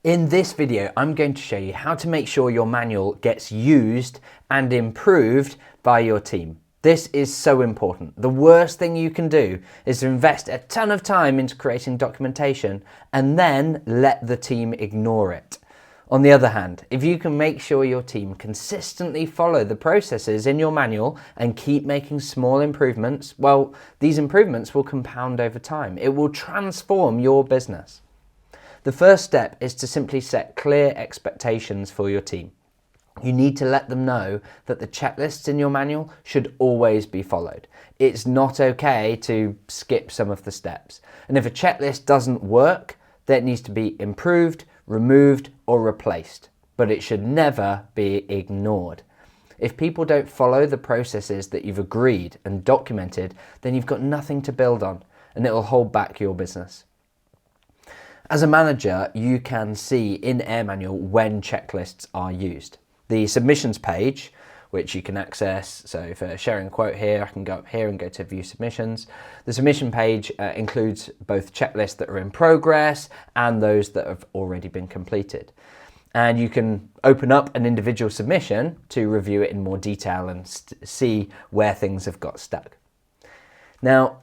In this video, I'm going to show you how to make sure your manual gets used and improved by your team. This is so important. The worst thing you can do is to invest a ton of time into creating documentation and then let the team ignore it. On the other hand, if you can make sure your team consistently follow the processes in your manual and keep making small improvements, well, these improvements will compound over time. It will transform your business. The first step is to simply set clear expectations for your team. You need to let them know that the checklists in your manual should always be followed. It's not okay to skip some of the steps. And if a checklist doesn't work, then it needs to be improved, removed, or replaced. But it should never be ignored. If people don't follow the processes that you've agreed and documented, then you've got nothing to build on, and it will hold back your business. As a manager, you can see in AirManual when checklists are used. The submissions page, which you can access, so for sharing a quote here, I can go up here and go to view submissions. The submission page includes both checklists that are in progress and those that have already been completed. And you can open up an individual submission to review it in more detail and see where things have got stuck. Now,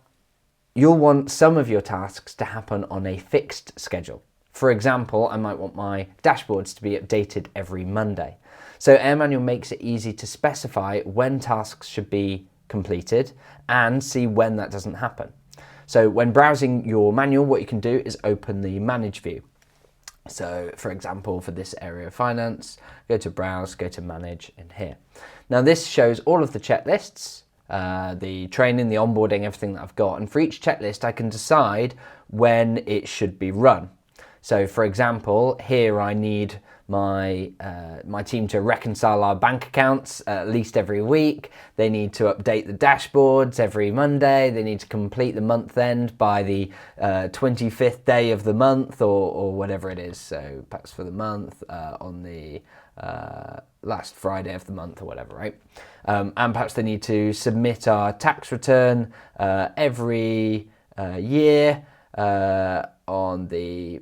you'll want some of your tasks to happen on a fixed schedule. For example, I might want my dashboards to be updated every Monday. So AirManual makes it easy to specify when tasks should be completed and see when that doesn't happen. So when browsing your manual, what you can do is open the Manage view. So for example, for this area of finance, go to Browse, go to Manage in here. Now this shows all of the checklists, the training, the onboarding, everything that I've got. And for each checklist, I can decide when it should be run. So for example, here I need my team to reconcile our bank accounts at least every week. They need to update the dashboards every Monday. They need to complete the month end by the 25th day of the month or whatever it is. So perhaps for the month on the last Friday of the month or whatever, right? And perhaps they need to submit our tax return every year on the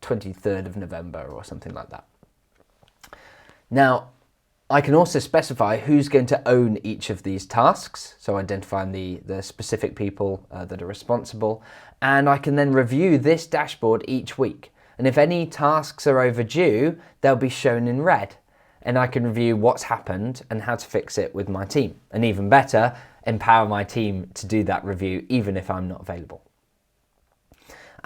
23rd of November or something like that. Now, I can also specify who's going to own each of these tasks, so identifying the specific people that are responsible, and I can then review this dashboard each week. And if any tasks are overdue, they'll be shown in red, and I can review what's happened and how to fix it with my team. And even better, empower my team to do that review even if I'm not available.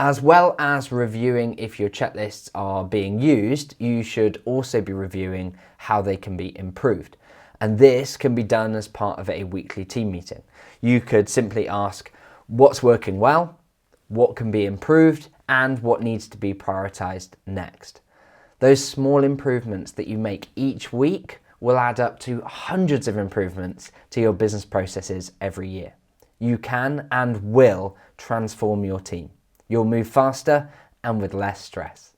As well as reviewing if your checklists are being used, you should also be reviewing how they can be improved. And this can be done as part of a weekly team meeting. You could simply ask what's working well, what can be improved, and what needs to be prioritized next. Those small improvements that you make each week will add up to hundreds of improvements to your business processes every year. You can and will transform your team. You'll move faster and with less stress.